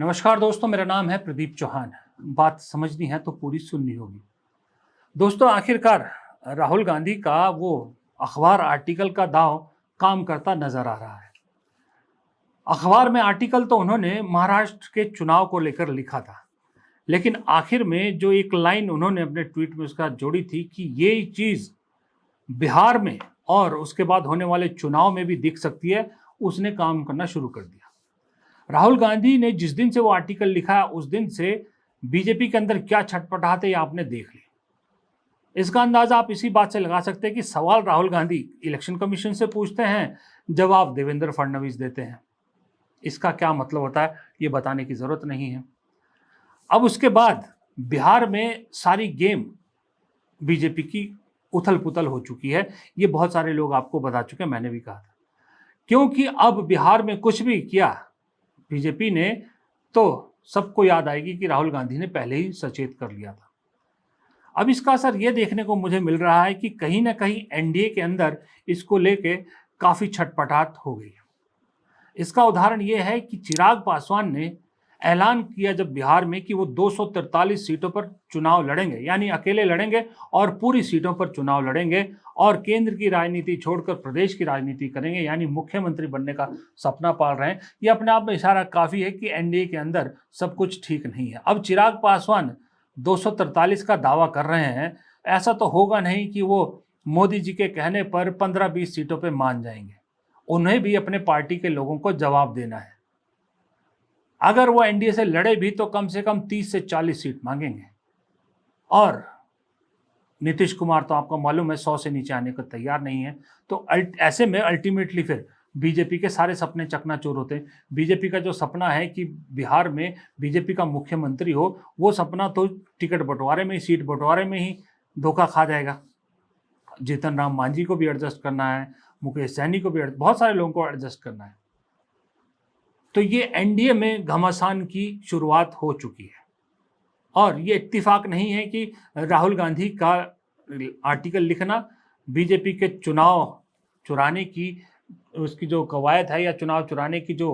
नमस्कार दोस्तों, मेरा नाम है प्रदीप चौहान। बात समझनी है तो पूरी सुननी होगी। दोस्तों, आखिरकार राहुल गांधी का वो अखबार आर्टिकल का दांव काम करता नजर आ रहा है। अखबार में आर्टिकल तो उन्होंने महाराष्ट्र के चुनाव को लेकर लिखा था, लेकिन आखिर में जो एक लाइन उन्होंने अपने ट्वीट में उसका जोड़ी थी कि ये चीज बिहार में और उसके बाद होने वाले चुनाव में भी दिख सकती है, उसने काम करना शुरू कर दिया। राहुल गांधी ने जिस दिन से वो आर्टिकल लिखा उस दिन से बीजेपी के अंदर क्या छटपटाहट है ये आपने देख ली। इसका अंदाजा आप इसी बात से लगा सकते हैं कि सवाल राहुल गांधी इलेक्शन कमीशन से पूछते हैं, जवाब देवेंद्र फडणवीस देते हैं। इसका क्या मतलब होता है ये बताने की जरूरत नहीं है। अब उसके बाद बिहार में सारी गेम बीजेपी की उथल पुथल हो चुकी है। ये बहुत सारे लोग आपको बता चुके हैं, मैंने भी कहा था, क्योंकि अब बिहार में कुछ भी किया बीजेपी ने तो सबको याद आएगी कि राहुल गांधी ने पहले ही सचेत कर लिया था। अब इसका असर यह देखने को मुझे मिल रहा है कि कहीं ना कहीं एनडीए के अंदर इसको लेके काफी छटपटाहट हो गई है। इसका उदाहरण यह है कि चिराग पासवान ने ऐलान किया जब बिहार में कि वो 243 सीटों पर चुनाव लड़ेंगे, यानी अकेले लड़ेंगे और पूरी सीटों पर चुनाव लड़ेंगे और केंद्र की राजनीति छोड़कर प्रदेश की राजनीति करेंगे, यानी मुख्यमंत्री बनने का सपना पाल रहे हैं। ये अपने आप में इशारा काफी है कि एनडीए के अंदर सब कुछ ठीक नहीं है। अब चिराग पासवान 243 का दावा कर रहे हैं, ऐसा तो होगा नहीं कि वो मोदी जी के कहने पर 15-20 सीटों पर मान जाएंगे। उन्हें भी अपने पार्टी के लोगों को जवाब देना है। अगर वो एनडीए से लड़े भी तो कम से कम 30 से 40 सीट मांगेंगे, और नीतीश कुमार तो आपको मालूम है 100 से नीचे आने को तैयार नहीं है। तो ऐसे में अल्टीमेटली फिर बीजेपी के सारे सपने चकनाचूर होते हैं। बीजेपी का जो सपना है कि बिहार में बीजेपी का मुख्यमंत्री हो, वो सपना तो टिकट बंटवारे में ही, सीट बंटवारे में ही धोखा खा जाएगा। जीतन राम मांझी को भी एडजस्ट करना है, मुकेश सैनी को भी, बहुत सारे लोगों को एडजस्ट करना है। तो ये एनडीए में घमासान की शुरुआत हो चुकी है। और ये इत्तेफाक नहीं है कि राहुल गांधी का आर्टिकल लिखना बीजेपी के चुनाव चुराने की उसकी जो कवायद है या चुनाव चुराने की जो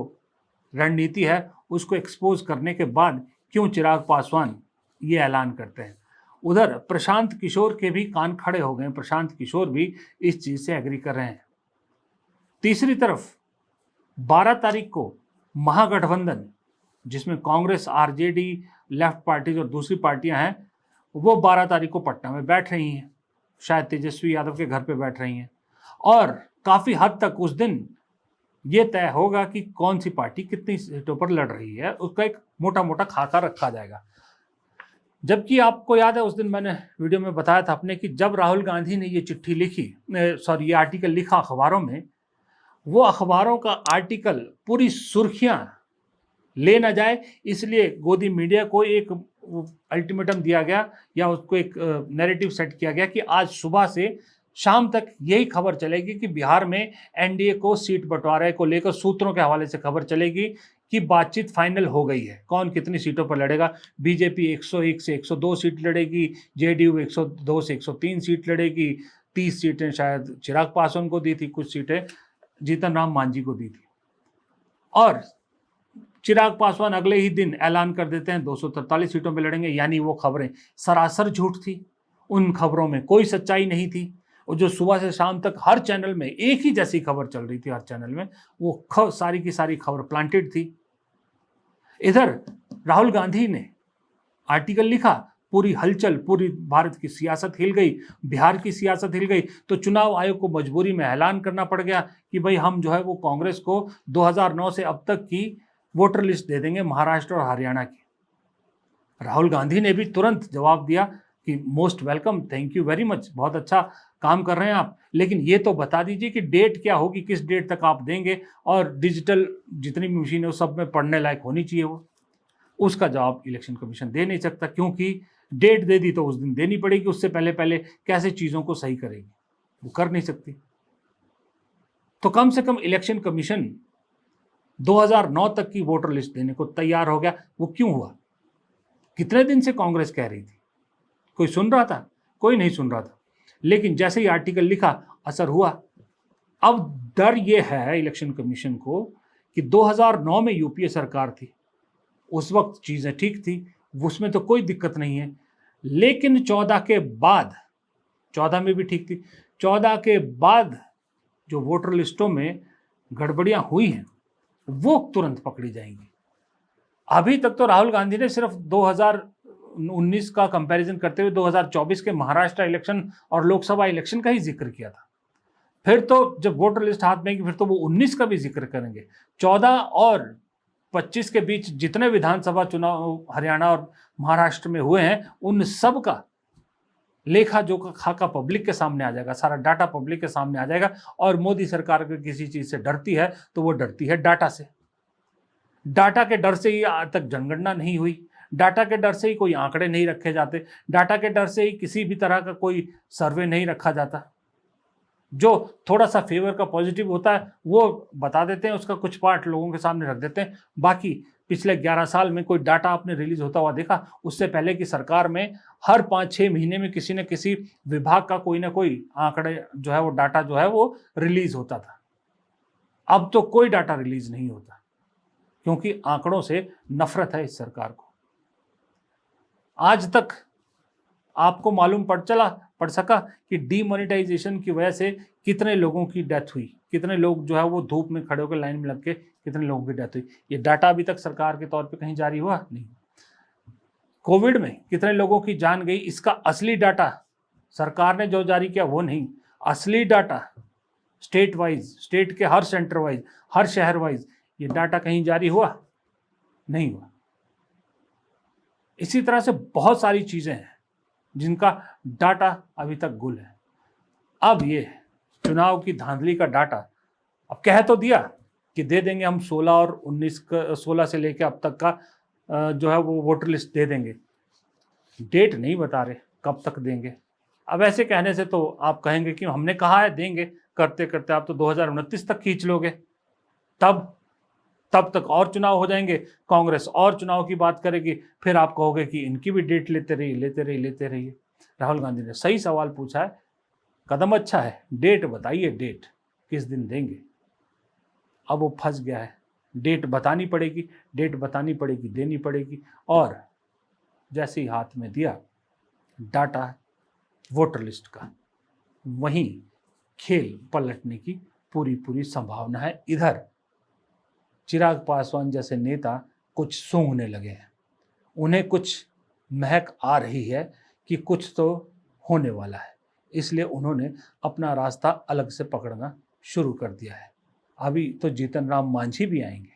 रणनीति है उसको एक्सपोज करने के बाद क्यों चिराग पासवान ये ऐलान करते हैं। उधर प्रशांत किशोर के भी कान खड़े हो गए। प्रशांत किशोर भी इस चीज से एग्री कर रहे हैं। तीसरी तरफ 12 तारीख को महागठबंधन, जिसमें कांग्रेस, आरजेडी, लेफ्ट पार्टीज और दूसरी पार्टियां हैं, वो 12 तारीख को पटना में बैठ रही हैं। शायद तेजस्वी यादव के घर पे बैठ रही हैं, और काफी हद तक उस दिन ये तय होगा कि कौन सी पार्टी कितनी सीटों पर लड़ रही है। उसका एक मोटा मोटा खाका रखा जाएगा। जबकि आपको याद है उस दिन मैंने वीडियो में बताया था अपने कि जब राहुल गांधी ने ये चिट्ठी लिखी, ये आर्टिकल लिखा अखबारों में, वो अखबारों का आर्टिकल पूरी सुर्खियां ले ना जाए इसलिए गोदी मीडिया को एक अल्टीमेटम दिया गया, या उसको एक नैरेटिव सेट किया गया कि आज सुबह से शाम तक यही खबर चलेगी कि बिहार में एनडीए को सीट बंटवारे को लेकर सूत्रों के हवाले से खबर चलेगी कि बातचीत फाइनल हो गई है, कौन कितनी सीटों पर लड़ेगा। बीजेपी 101 से 102 सीट लड़ेगी, जेडीयू 102 से 103 सीट लड़ेगी, 30 सीटें शायद चिराग पासवान को दी थी, कुछ सीटें जीतन राम मांझी को दी थी, और चिराग पासवान अगले ही दिन ऐलान कर देते हैं 243 सीटों में लड़ेंगे। यानी वो खबरें सरासर झूठ थी, उन खबरों में कोई सच्चाई नहीं थी। और जो सुबह से शाम तक हर चैनल में एक ही जैसी खबर चल रही थी, हर चैनल में वो सारी की सारी खबर प्लांटेड थी। इधर राहुल गांधी ने आर्टिकल लिखा, पूरी हलचल, पूरी भारत की सियासत हिल गई, बिहार की सियासत हिल गई। तो चुनाव आयोग को मजबूरी में ऐलान करना पड़ गया कि भाई हम जो है वो कांग्रेस को 2009 से अब तक की वोटर लिस्ट दे देंगे, महाराष्ट्र और हरियाणा की। राहुल गांधी ने भी तुरंत जवाब दिया कि most welcome, thank you very much, बहुत अच्छा काम कर रहे हैं आप, लेकिन ये तो बता दीजिए कि डेट क्या होगी, किस डेट तक आप देंगे, और डिजिटल जितनी भी मशीन है सब में पढ़ने लायक होनी चाहिए वो। उसका जवाब इलेक्शन कमीशन दे नहीं सकता, क्योंकि डेट दे दी तो उस दिन देनी पड़ेगी, उससे पहले पहले कैसे चीज़ों को सही करेगी, वो कर नहीं सकती। तो कम से कम इलेक्शन कमीशन 2009 तक की वोटर लिस्ट देने को तैयार हो गया। वो क्यों हुआ? कितने दिन से कांग्रेस कह रही थी, कोई सुन रहा था? कोई नहीं सुन रहा था। लेकिन जैसे ही आर्टिकल लिखा असर हुआ। अब डर यह है इलेक्शन कमीशन को कि 2009 में यूपीए सरकार थी, उस वक्त चीज़ें ठीक थी, उसमें तो कोई दिक्कत नहीं है। लेकिन 14 के बाद, 14 में भी ठीक थी, 14 के बाद जो वोटर लिस्टों में गड़बड़ियां हुई हैं वो तुरंत पकड़ी जाएंगी। अभी तक तो राहुल गांधी ने सिर्फ 2019 का कंपैरिजन करते हुए 2024 के महाराष्ट्र इलेक्शन और लोकसभा इलेक्शन का ही जिक्र किया था। फिर तो जब वोटर लिस्ट हाथ में आएगी फिर तो वो 19 का भी जिक्र करेंगे। 14 और 25 के बीच जितने विधानसभा चुनाव हरियाणा और महाराष्ट्र में हुए हैं उन सब का लेखा जोखा खाका पब्लिक के सामने आ जाएगा, सारा डाटा पब्लिक के सामने आ जाएगा। और मोदी सरकार अगर किसी चीज से डरती है तो वो डरती है डाटा से। डाटा के डर से ही आज तक जनगणना नहीं हुई, डाटा के डर से ही कोई आंकड़े नहीं रखे जाते, डाटा के डर से ही किसी भी तरह का कोई सर्वे नहीं रखा जाता। जो थोड़ा सा फेवर का पॉजिटिव होता है वो बता देते हैं, उसका कुछ पार्ट लोगों के सामने रख देते हैं। बाकी पिछले 11 साल में कोई डाटा आपने रिलीज होता हुआ देखा? उससे पहले की सरकार में हर 5-6 महीने में किसी न किसी विभाग का कोई ना कोई आंकड़े जो है वो डाटा जो है वो रिलीज होता था। अब तो कोई डाटा रिलीज नहीं होता क्योंकि आंकड़ों से नफरत है इस सरकार को। आज तक आपको मालूम पड़ सका कि डीमोनेटाइजेशन की वजह से कितने लोगों की डेथ हुई, कितने लोग जो है वो धूप में खड़े होकर लाइन में लग के कितने लोगों की डेथ हुई? ये डाटा अभी तक सरकार के तौर पे कहीं जारी हुआ नहीं। कोविड में कितने लोगों की जान गई, इसका असली डाटा सरकार ने जो जारी किया वो नहीं, असली डाटा स्टेट वाइज, स्टेट के हर सेंटर वाइज, हर शहर वाइज ये डाटा कहीं जारी हुआ नहीं हुआ। इसी तरह से बहुत सारी चीजें हैं जिनका डाटा अभी तक गुल है। अब ये चुनाव की धांधली का डाटा अब कह तो दिया कि दे देंगे हम 16 और 19 का, 16 से लेकर अब तक का जो है वो वोटर लिस्ट दे देंगे। डेट नहीं बता रहे कब तक देंगे। अब ऐसे कहने से तो आप कहेंगे कि हमने कहा है देंगे, करते करते आप तो 2029 तक खींच लोगे, तब तक और चुनाव हो जाएंगे, कांग्रेस और चुनाव की बात करेगी, फिर आप कहोगे कि इनकी भी डेट लेते रहिए। राहुल गांधी ने सही सवाल पूछा है, कदम अच्छा है, डेट बताइए, डेट किस दिन देंगे। अब वो फंस गया है, डेट बतानी पड़ेगी, देनी पड़ेगी। और जैसे ही हाथ में दिया डाटा वोटर लिस्ट का, वहीं खेल पलटने की पूरी संभावना है। इधर चिराग पासवान जैसे नेता कुछ सूंघने लगे हैं, उन्हें कुछ महक आ रही है कि कुछ तो होने वाला है, इसलिए उन्होंने अपना रास्ता अलग से पकड़ना शुरू कर दिया है। अभी तो जीतन राम मांझी भी आएंगे,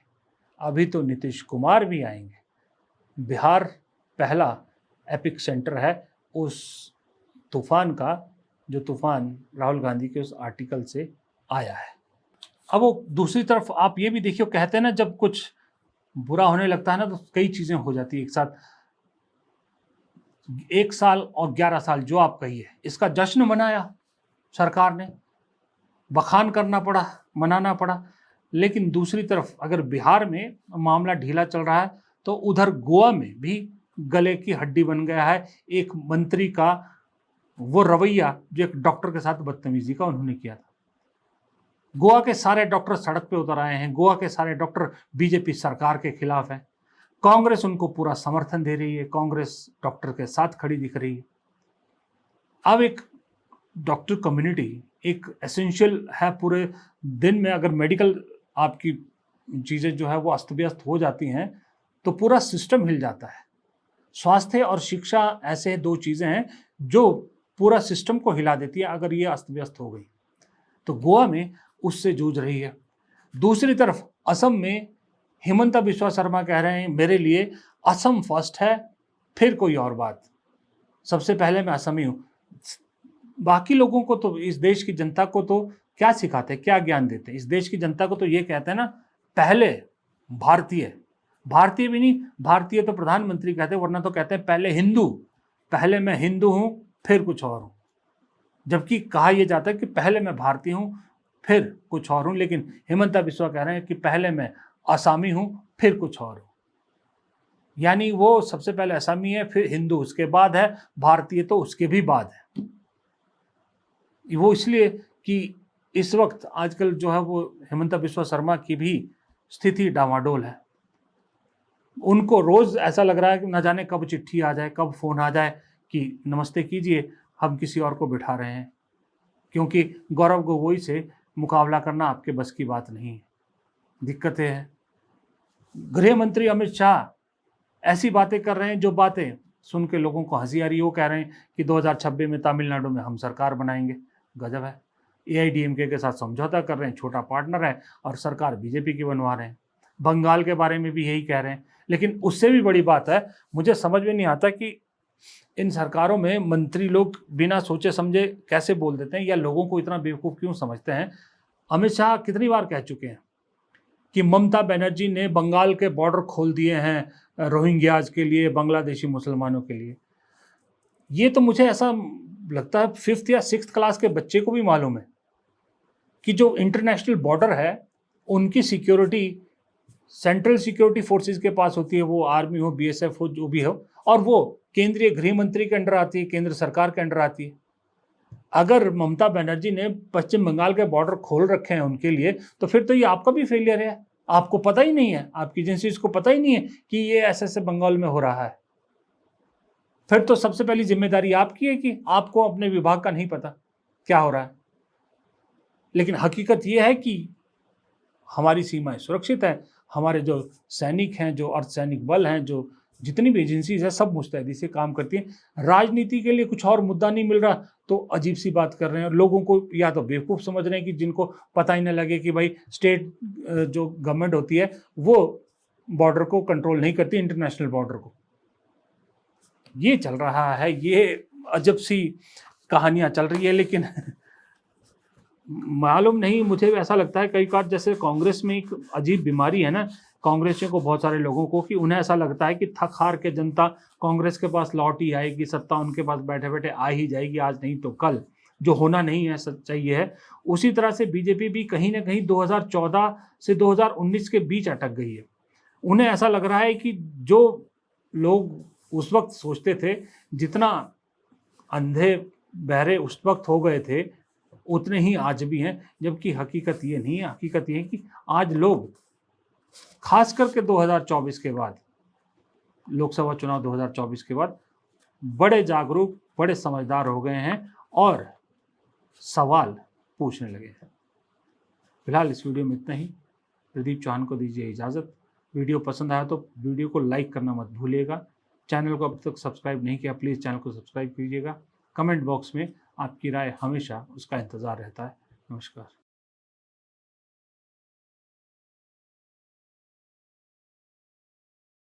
अभी तो नीतीश कुमार भी आएंगे। बिहार पहला एपिक सेंटर है उस तूफान का, जो तूफान राहुल गांधी के उस आर्टिकल से आया है। अब वो दूसरी तरफ आप ये भी देखिए, कहते हैं ना जब कुछ बुरा होने लगता है ना तो कई चीजें हो जाती है एक साथ। 1 साल और 11 साल जो आप कहिए, इसका जश्न मनाया सरकार ने, बखान करना पड़ा, मनाना पड़ा। लेकिन दूसरी तरफ अगर बिहार में मामला ढीला चल रहा है तो उधर गोवा में भी गले की हड्डी बन गया है एक मंत्री का वो रवैया जो एक डॉक्टर के साथ बदतमीजी का उन्होंने किया था। गोवा के सारे डॉक्टर सड़क पे उतर आए हैं, गोवा के सारे डॉक्टर बीजेपी सरकार के खिलाफ हैं, कांग्रेस उनको पूरा समर्थन दे रही है, कांग्रेस डॉक्टर के साथ खड़ी दिख रही है। अब एक डॉक्टर कम्युनिटी एक एसेंशियल है पूरे दिन में, अगर मेडिकल आपकी चीज़ें जो है वो अस्त व्यस्त हो जाती हैं तो पूरा सिस्टम हिल जाता है। स्वास्थ्य और शिक्षा ऐसे 2 चीज़ें हैं जो पूरा सिस्टम को हिला देती है अगर ये अस्त व्यस्त हो गई। तो गोवा में उससे जूझ रही है। दूसरी तरफ असम में हिमंता बिस्वा शर्मा कह रहे हैं मेरे लिए असम फर्स्ट है, फिर कोई और बात, सबसे पहले मैं असमी हूँ। बाकी लोगों को तो, इस देश की जनता को तो क्या सिखाते, क्या ज्ञान देते? इस देश की जनता को तो ये कहते हैं ना, पहले भारतीय, भारतीय भी नहीं, भारतीय तो प्रधानमंत्री कहते, वरना तो कहते हैं पहले हिंदू, पहले मैं हिंदू हूं फिर कुछ और हूं। जबकि कहा यह जाता है कि पहले मैं भारतीय हूं फिर कुछ और हूं, लेकिन हिमंता बिस्वा कह रहे हैं कि पहले मैं आसामी हूं फिर कुछ और हूं। यानी वो सबसे पहले आसामी है, फिर हिंदू उसके बाद है, भारतीय तो उसके भी बाद है। वो इसलिए कि इस वक्त आजकल जो है वो हिमंता बिस्वा शर्मा की भी स्थिति डामाडोल है। उनको रोज़ ऐसा लग रहा है कि न जाने कब चिट्ठी आ जाए, कब फ़ोन आ जाए कि नमस्ते कीजिए, हम किसी और को बिठा रहे हैं, क्योंकि गौरव गोगोई से मुकाबला करना आपके बस की बात नहीं है। दिक्कतें हैं। गृह मंत्री अमित शाह ऐसी बातें कर रहे हैं जो बातें सुन के लोगों को हंसी आ रही है। वो कह रहे हैं कि 2026 में तमिलनाडु में हम सरकार बनाएंगे। गजब है। एआईडीएमके के साथ समझौता कर रहे हैं, छोटा पार्टनर है, और सरकार बीजेपी की बनवा रहे हैं। बंगाल के बारे में भी यही कह रहे हैं। लेकिन उससे भी बड़ी बात है, मुझे समझ में नहीं आता कि इन सरकारों में मंत्री लोग बिना सोचे समझे कैसे बोल देते हैं, या लोगों को इतना बेवकूफ़ क्यों समझते हैं। अमित शाह कितनी बार कह चुके हैं कि ममता बनर्जी ने बंगाल के बॉर्डर खोल दिए हैं रोहिंग्याज के लिए, बांग्लादेशी मुसलमानों के लिए। ये तो मुझे ऐसा लगता है 5th या 6th क्लास के बच्चे को भी मालूम है कि जो इंटरनेशनल बॉर्डर है उनकी सिक्योरिटी सेंट्रल सिक्योरिटी फोर्सेस के पास होती है, वो आर्मी हो, बीएसएफ हो, जो भी हो, और वो केंद्रीय गृह मंत्री के अंडर आती है, केंद्र सरकार के अंडर आती है। अगर ममता बनर्जी ने पश्चिम बंगाल के बॉर्डर खोल रखे हैं उनके लिए, तो फिर तो ये आपका भी फेलियर है। आपको पता ही नहीं है, आपकी एजेंसीज को पता ही नहीं है कि ये ऐसे बंगाल में हो रहा है। फिर तो सबसे पहली जिम्मेदारी आपकी है कि आपको अपने विभाग का नहीं पता क्या हो रहा है। लेकिन हकीकत ये है कि हमारी सीमाएं सुरक्षित हैं, हमारे जो सैनिक हैं, जो अर्धसैनिक बल हैं, जो जितनी भी एजेंसीज हैं, सब मुस्तैदी से काम करती हैं। राजनीति के लिए कुछ और मुद्दा नहीं मिल रहा तो अजीब सी बात कर रहे हैं, और लोगों को या तो बेवकूफ़ समझ रहे हैं कि जिनको पता ही ना लगे कि भाई स्टेट जो गवर्नमेंट होती है वो बॉर्डर को कंट्रोल नहीं करती, इंटरनेशनल बॉर्डर को। ये चल रहा है, ये अजब सी कहानियाँ चल रही है। लेकिन मालूम नहीं, मुझे ऐसा लगता है कई बार जैसे कांग्रेस में एक अजीब बीमारी है ना, कांग्रेसियों को, बहुत सारे लोगों को, कि उन्हें ऐसा लगता है कि थक हार के जनता कांग्रेस के पास लौट ही आएगी, सत्ता उनके पास बैठे बैठे आ ही जाएगी, आज नहीं तो कल। जो होना नहीं है, सच्चाई ये है। उसी तरह से बीजेपी भी कहीं ना कहीं 2014 से 2019 के बीच अटक गई है। उन्हें ऐसा लग रहा है कि जो लोग उस वक्त सोचते थे, जितना अंधे बहरे उस वक्त हो गए थे, उतने ही आज भी हैं। जबकि हकीकत ये नहीं है। हकीकत ये है कि आज लोग, खास करके 2024 के बाद, लोकसभा चुनाव 2024 के बाद, बड़े जागरूक, बड़े समझदार हो गए हैं और सवाल पूछने लगे हैं। फिलहाल इस वीडियो में इतना ही। प्रदीप चौहान को दीजिए इजाज़त। वीडियो पसंद आया तो वीडियो को लाइक करना मत भूलिएगा। चैनल को अब तक सब्सक्राइब नहीं किया, प्लीज़ चैनल को सब्सक्राइब कीजिएगा। कमेंट बॉक्स में आपकी राय हमेशा उसका इंतज़ार रहता है। नमस्कार।